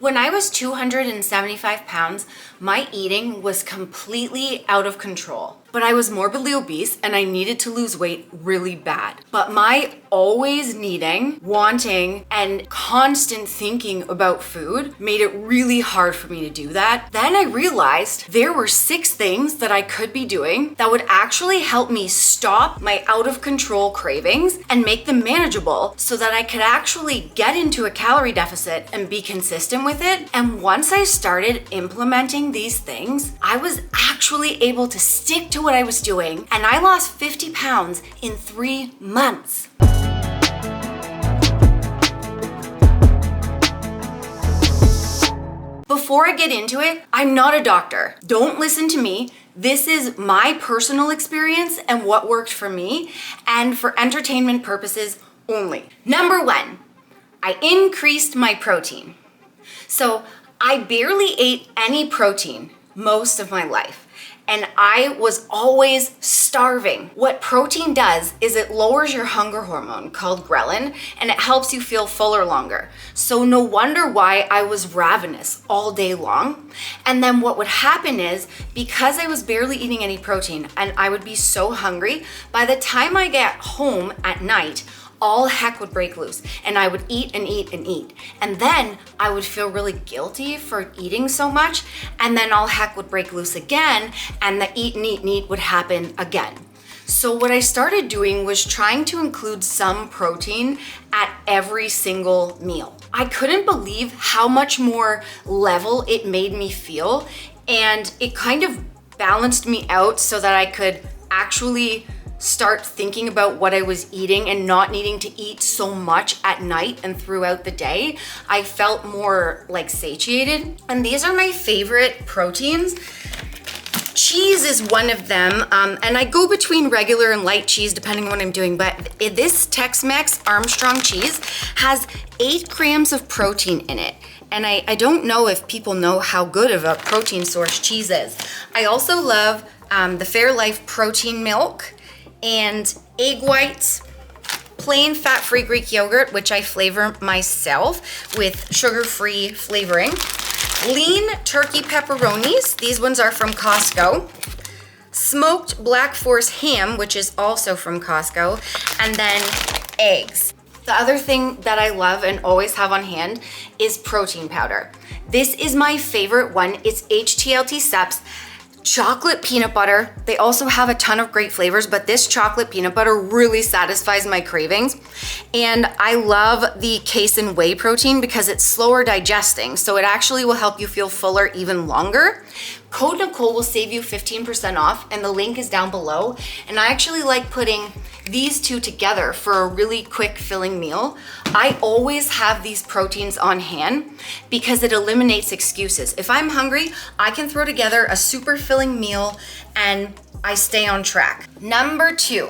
When I was 275 pounds, my eating was completely out of control. But I was morbidly obese and I needed to lose weight really bad. But my always needing, wanting, and constant thinking about food made it really hard for me to do that. Then I realized there were 6 things that I could be doing that would actually help me stop my out of control cravings and make them manageable so that I could actually get into a calorie deficit and be consistent with it. And once I started implementing these things, I was actually able to stick to what I was doing, and I lost 50 pounds in 3 months. Before I get into it, I'm not a doctor. Don't listen to me. This is my personal experience and what worked for me, and for entertainment purposes only. Number 1, I increased my protein. So I barely ate any protein most of my life. And I was always starving. What protein does is it lowers your hunger hormone called ghrelin, and it helps you feel fuller longer. So no wonder why I was ravenous all day long. And then what would happen is, because I was barely eating any protein and I would be so hungry, by the time I get home at night, all heck would break loose and I would eat and eat and eat. And then I would feel really guilty for eating so much, and then all heck would break loose again and the eat and eat and eat would happen again. So what I started doing was trying to include some protein at every single meal. I couldn't believe how much more level it made me feel, and it kind of balanced me out so that I could actually start thinking about what I was eating and not needing to eat so much at night and throughout the day. I felt more like satiated. And these are my favorite proteins. Cheese is one of them, and I go between regular and light cheese depending on what I'm doing, but this Tex-Mex Armstrong cheese has 8 grams of protein in it. And I don't know if people know how good of a protein source cheese is. I also love the Fairlife protein milk, and egg whites, plain fat-free Greek yogurt, which I flavor myself with sugar-free flavoring, lean turkey pepperonis, these ones are from Costco, smoked Black Forest ham, which is also from Costco, and then eggs. The other thing that I love and always have on hand is protein powder. This is my favorite one. It's HTLT Steps chocolate peanut butter. They also have a ton of great flavors, but this chocolate peanut butter really satisfies my cravings. And I love the casein whey protein because it's slower digesting, so it actually will help you feel fuller even longer. Code Nicole will save you 15% off, and the link is down below. And I actually like putting these two together for a really quick filling meal. I always have these proteins on hand because it eliminates excuses. If I'm hungry, I can throw together a super filling meal and I stay on track. Number 2,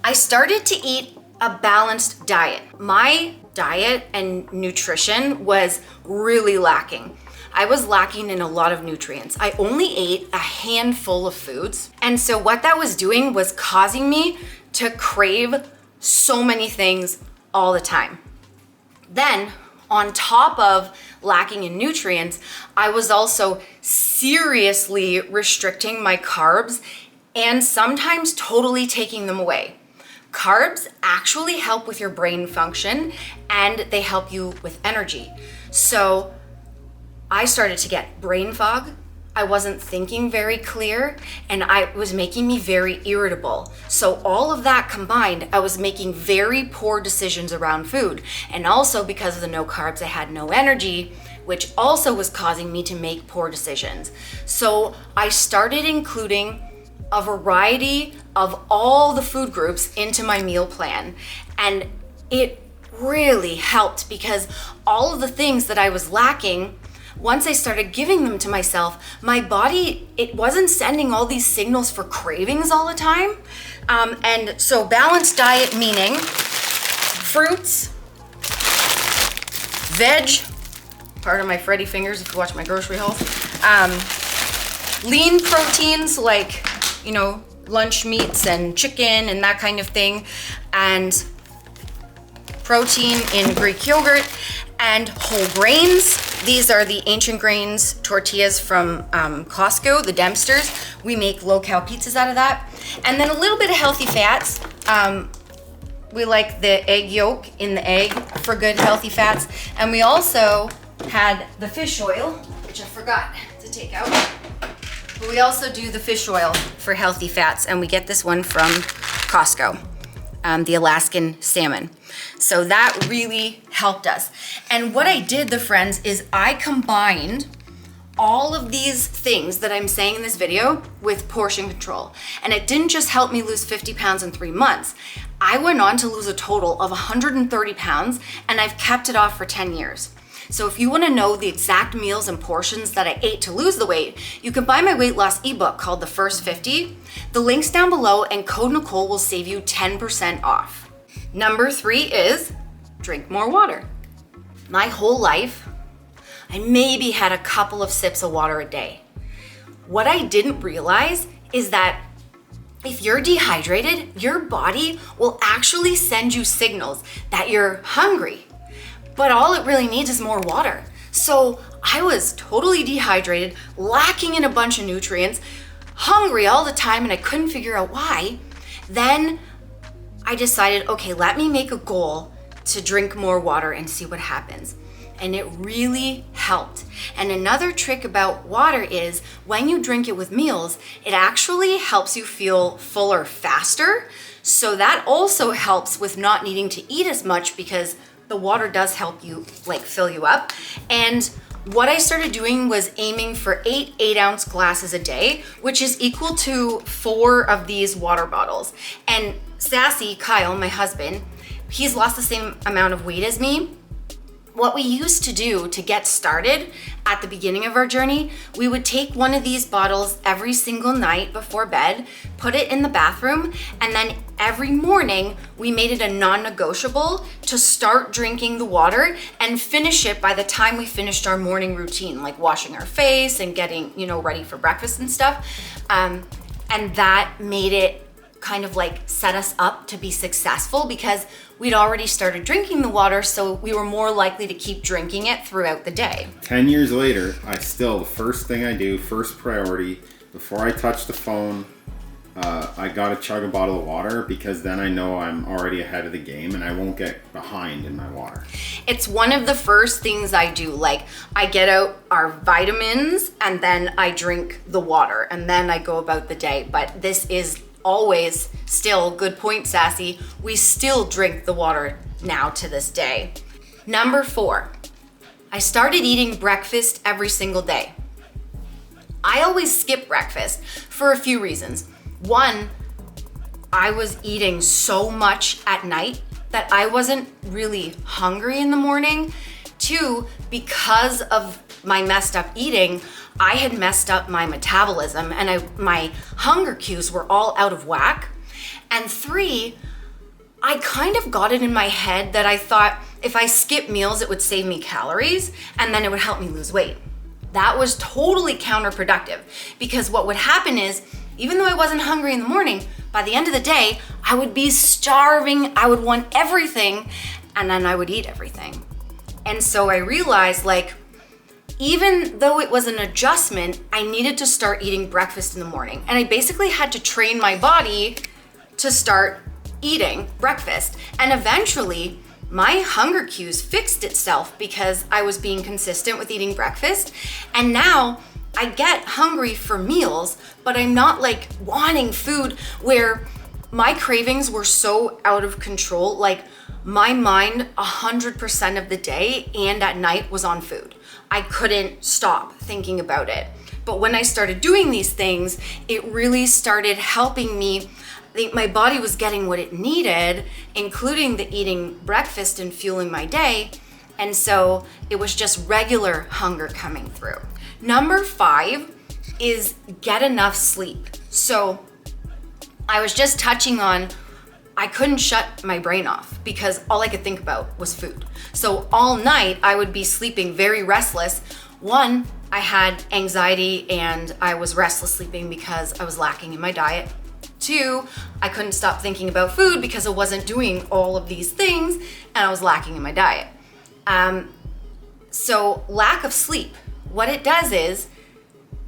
I started to eat a balanced diet. My diet and nutrition was really lacking. I was lacking in a lot of nutrients. I only ate a handful of foods. And so what that was doing was causing me to crave so many things all the time. Then, on top of lacking in nutrients, I was also seriously restricting my carbs and sometimes totally taking them away. Carbs actually help with your brain function and they help you with energy. So I started to get brain fog. I wasn't thinking very clear, and it was making me very irritable. So all of that combined, I was making very poor decisions around food. And also because of the no carbs, I had no energy, which also was causing me to make poor decisions. So I started including a variety of all the food groups into my meal plan. And it really helped because all of the things that I was lacking, once I started giving them to myself, my body, it wasn't sending all these signals for cravings all the time. And so balanced diet meaning fruits, veg, part of my Freddy fingers if you watch my grocery hauls, lean proteins like, lunch meats and chicken and that kind of thing, and protein in Greek yogurt, and whole grains. These are the ancient grains tortillas from Costco, the Dempsters. We make low-cal pizzas out of that. And then a little bit of healthy fats. We like the egg yolk in the egg for good healthy fats. And we also had the fish oil, which I forgot to take out. But we also do the fish oil for healthy fats, and we get this one from Costco, the Alaskan salmon. So that really helped us. And what I did, the friends, is I combined all of these things that I'm saying in this video with portion control. And it didn't just help me lose 50 pounds in 3 months. I went on to lose a total of 130 pounds, and I've kept it off for 10 years. So if you want to know the exact meals and portions that I ate to lose the weight, you can buy my weight loss ebook called The First 50. The link's down below, and code Nicole will save you 10% off. Number 3 is drink more water. My whole life, I maybe had a couple of sips of water a day. What I didn't realize is that if you're dehydrated, your body will actually send you signals that you're hungry. But all it really needs is more water. So I was totally dehydrated, lacking in a bunch of nutrients, hungry all the time, and I couldn't figure out why. Then I decided, okay, let me make a goal to drink more water and see what happens. And it really helped. And another trick about water is when you drink it with meals, it actually helps you feel fuller faster. So that also helps with not needing to eat as much, because the water does help you fill you up. And what I started doing was aiming for 8 8-ounce glasses a day, which is equal to 4 of these water bottles. And Sassy, Kyle, my husband, he's lost the same amount of weight as me. What we used to do to get started at the beginning of our journey, we would take one of these bottles every single night before bed, put it in the bathroom, and then every morning we made it a non-negotiable to start drinking the water and finish it by the time we finished our morning routine, like washing our face and getting, ready for breakfast and stuff. And that made it kind of set us up to be successful, because we'd already started drinking the water, so we were more likely to keep drinking it throughout the day. 10 years later, the first thing I do, first priority, before I touch the phone, I gotta chug a bottle of water, because then I know I'm already ahead of the game and I won't get behind in my water. It's one of the first things I do. I get out our vitamins and then I drink the water and then I go about the day. But this is always still, good point, Sassy, we still drink the water now to this day. Number 4, I started eating breakfast every single day. I always skip breakfast for a few reasons. One, I was eating so much at night that I wasn't really hungry in the morning. 2, because of my messed up eating, I had messed up my metabolism and my hunger cues were all out of whack. And 3, I kind of got it in my head that I thought if I skip meals, it would save me calories and then it would help me lose weight. That was totally counterproductive, because what would happen is, even though I wasn't hungry in the morning, by the end of the day, I would be starving, I would want everything, and then I would eat everything. And so I realized, even though it was an adjustment, I needed to start eating breakfast in the morning. And I basically had to train my body to start eating breakfast. And eventually, my hunger cues fixed itself because I was being consistent with eating breakfast. And now I get hungry for meals, but I'm not wanting food, where my cravings were so out of control. My mind 100% of the day and at night was on food. I couldn't stop thinking about it. But when I started doing these things, it really started helping me. My body was getting what it needed, including the eating breakfast and fueling my day. And so it was just regular hunger coming through. Number 5 is get enough sleep. So I was just touching on, I couldn't shut my brain off because all I could think about was food. So all night I would be sleeping very restless. 1, I had anxiety and I was restless sleeping because I was lacking in my diet. 2, I couldn't stop thinking about food because I wasn't doing all of these things and I was lacking in my diet. So lack of sleep, what it does is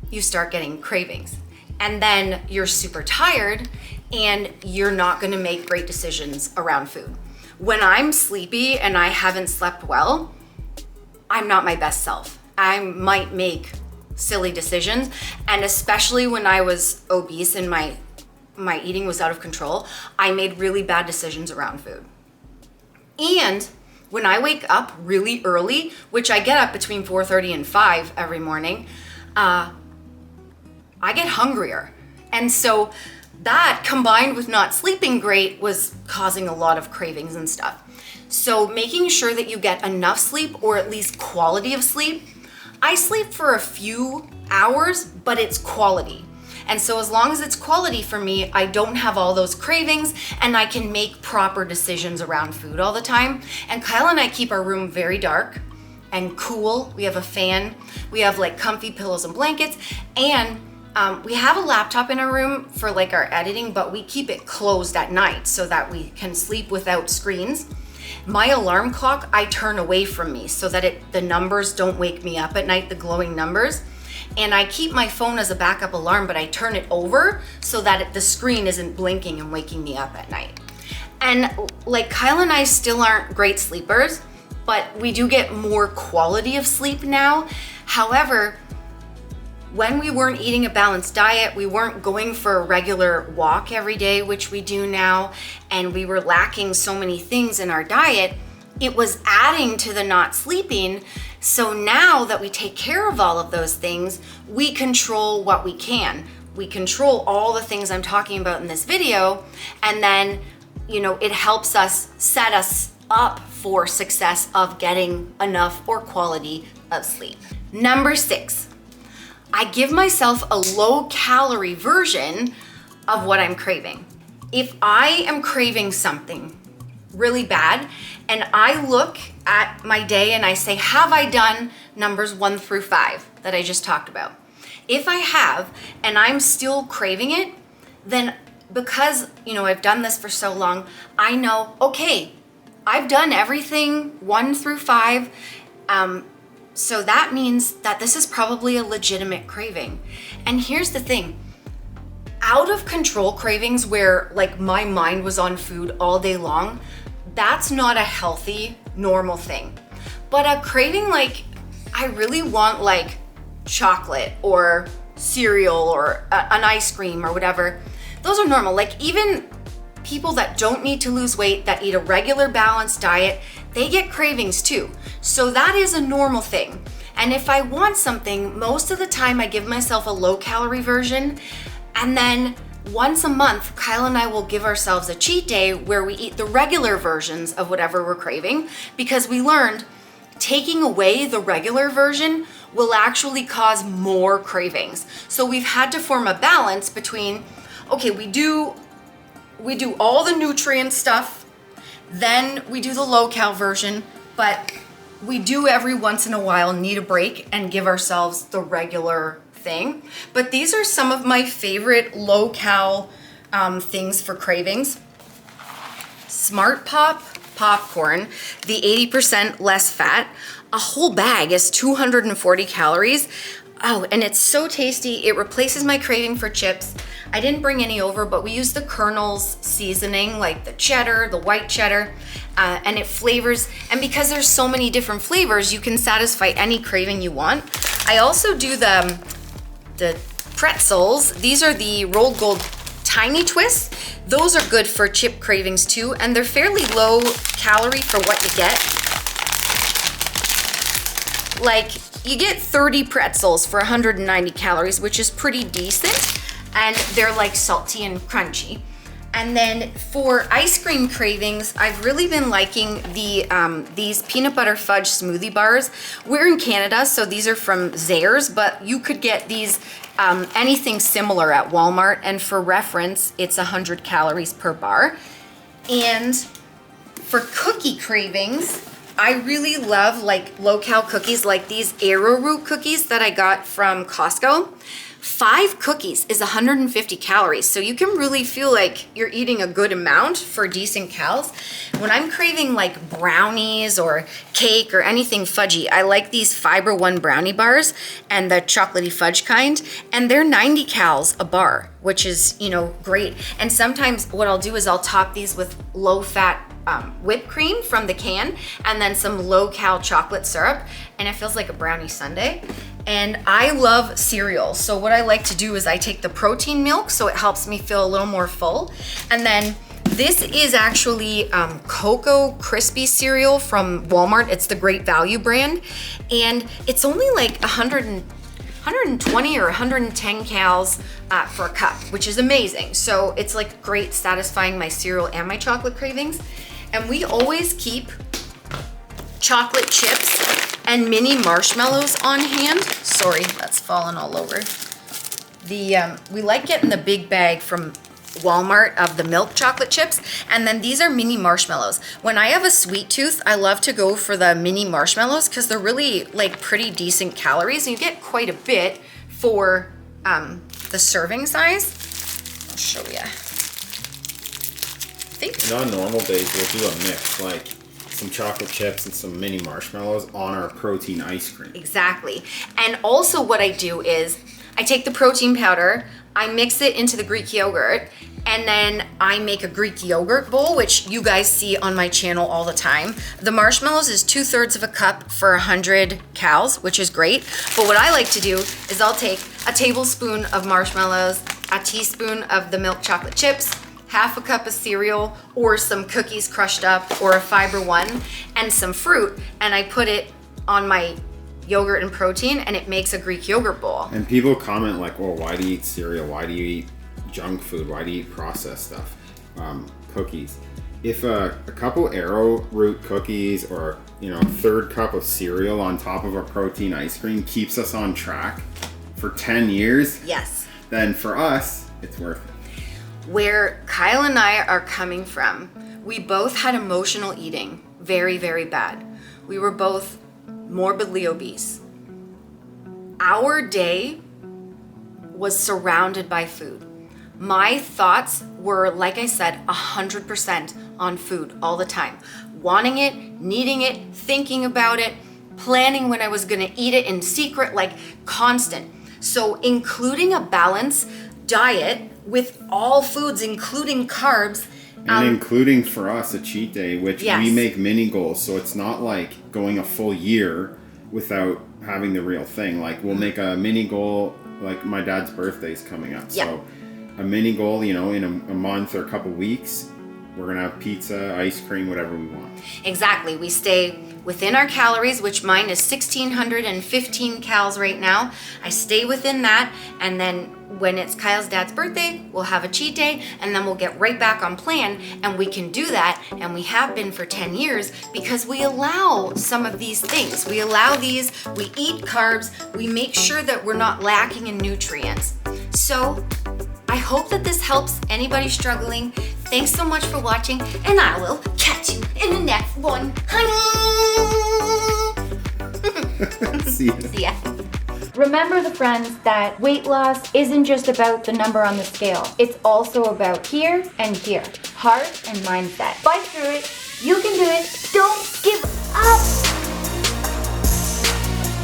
you start getting cravings, and then you're super tired and you're not gonna make great decisions around food. When I'm sleepy and I haven't slept well, I'm not my best self. I might make silly decisions, and especially when I was obese and my eating was out of control, I made really bad decisions around food. And when I wake up really early, which I get up between 4:30 and 5 every morning, I get hungrier. And so that combined with not sleeping great was causing a lot of cravings and stuff. So making sure that you get enough sleep, or at least quality of sleep. I sleep for a few hours, but it's quality. And so as long as it's quality for me, I don't have all those cravings and I can make proper decisions around food all the time. And Kyle and I keep our room very dark and cool. We have a fan, we have like comfy pillows and blankets, and we have a laptop in our room for like our editing, but we keep it closed at night so that we can sleep without screens. My alarm clock, I turn away from me so that the numbers don't wake me up at night, the glowing numbers. And I keep my phone as a backup alarm, but I turn it over so that the screen isn't blinking and waking me up at night. And like Kyle and I still aren't great sleepers, but we do get more quality of sleep now. However, when we weren't eating a balanced diet, we weren't going for a regular walk every day, which we do now, and we were lacking so many things in our diet, it was adding to the not sleeping. So now that we take care of all of those things, we control what we can. We control all the things I'm talking about in this video, and then, it helps us set us up for success of getting enough or quality of sleep. Number 6. I give myself a low-calorie version of what I'm craving. If I am craving something really bad and I look at my day and I say, have I done numbers 1 through 5 that I just talked about? If I have and I'm still craving it, then because I've done this for so long, I know, okay, I've done everything 1 through 5. So that means that this is probably a legitimate craving. And here's the thing, out of control cravings where like my mind was on food all day long, that's not a healthy, normal thing. But a craving like, I really want like chocolate or cereal or an ice cream or whatever, those are normal. Like even people that don't need to lose weight, that eat a regular balanced diet, they get cravings too. So that is a normal thing. And if I want something, most of the time I give myself a low calorie version. And then once a month, Kyle and I will give ourselves a cheat day where we eat the regular versions of whatever we're craving, because we learned taking away the regular version will actually cause more cravings. So we've had to form a balance between, okay, we do all the nutrient stuff, then we do the low-cal version, but we do every once in a while need a break and give ourselves the regular thing. But these are some of my favorite low-cal things for cravings. Smart Pop popcorn, the 80% less fat. A whole bag is 240 calories. Oh, and it's so tasty. It replaces my craving for chips. I didn't bring any over, but we use the Colonel's seasoning, like the cheddar, the white cheddar, and it flavors. And because there's so many different flavors, you can satisfy any craving you want. I also do the pretzels. These are the Rolled Gold Tiny Twists. Those are good for chip cravings too, and they're fairly low calorie for what you get. Like, you get 30 pretzels for 190 calories, which is pretty decent, and they're like salty and crunchy. And then for ice cream cravings, I've really been liking these peanut butter fudge smoothie bars. We're in Canada, so these are from Zayre's, but you could get these anything similar at Walmart, and for reference, it's 100 calories per bar. And for cookie cravings, I really love like low-cal cookies, like these arrowroot cookies that I got from Costco. 5 cookies is 150 calories. So you can really feel like you're eating a good amount for decent calories. When I'm craving like brownies or cake or anything fudgy, I like these Fiber One brownie bars and the chocolatey fudge kind, and they're 90 calories a bar, which is, you know, great. And sometimes what I'll do is I'll top these with low fat whipped cream from the can and then some low cal chocolate syrup, and it feels like a brownie sundae. And I love cereal, so what I like to do is I take the protein milk, so it helps me feel a little more full. And then this is actually Cocoa Crispy cereal from Walmart. It's the Great Value brand, and it's only like 120 or 110 calories for a cup, which is amazing. So it's like great satisfying my cereal and my chocolate cravings. And we always keep chocolate chips and mini marshmallows on hand. Sorry, that's fallen all over. We like getting the big bag from Walmart of the milk chocolate chips, and then these are mini marshmallows. When I have a sweet tooth, I love to go for the mini marshmallows because they're really like pretty decent calories, and you get quite a bit for the serving size. I'll show you. And on normal days, we'll do a mix, like some chocolate chips and some mini marshmallows on our protein ice cream. Exactly. And also what I do is I take the protein powder, I mix it into the Greek yogurt, and then I make a Greek yogurt bowl, which you guys see on my channel all the time. The marshmallows is 2/3 of a cup for 100 calories, which is great. But what I like to do is I'll take a tablespoon of marshmallows, a teaspoon of the milk chocolate chips, half a cup of cereal or some cookies crushed up or a Fiber One and some fruit, and I put it on my yogurt and protein, and it makes a Greek yogurt bowl. And people comment like, oh, why do you eat cereal? Why do you eat junk food? Why do you eat processed stuff? Cookies. If a couple arrowroot cookies or, you know, a 1/3 cup of cereal on top of a protein ice cream keeps us on track for 10 years, Yes. then for us, it's worth it. Where Kyle and I are coming from, we both had emotional eating very, very bad. We were both morbidly obese. Our day was surrounded by food. My thoughts were, like I said, 100% on food all the time. Wanting it, needing it, thinking about it, planning when I was gonna eat it in secret, like constant. So including a balanced diet with all foods, including carbs. And including for us a cheat day, which yes. we make mini goals. So it's not like going a full year without having the real thing. Like we'll make a mini goal, like my dad's birthday's coming up. Yeah. So a mini goal, you know, in a month or a couple weeks, we're going to have pizza, ice cream, whatever we want. Exactly. We stay within our calories, which mine is 1,615 calories right now. I stay within that, and then when it's Kyle's dad's birthday, we'll have a cheat day, and then we'll get right back on plan, and we can do that, and we have been for 10 years because we allow some of these things. We allow these, we eat carbs, we make sure that we're not lacking in nutrients. So I hope that this helps anybody struggling. Thanks so much for watching, and I will catch you in the next one. See ya. See ya. Remember, the friends, that weight loss isn't just about the number on the scale. It's also about here and here. Heart and mindset. Fight through it. You can do it. Don't give up.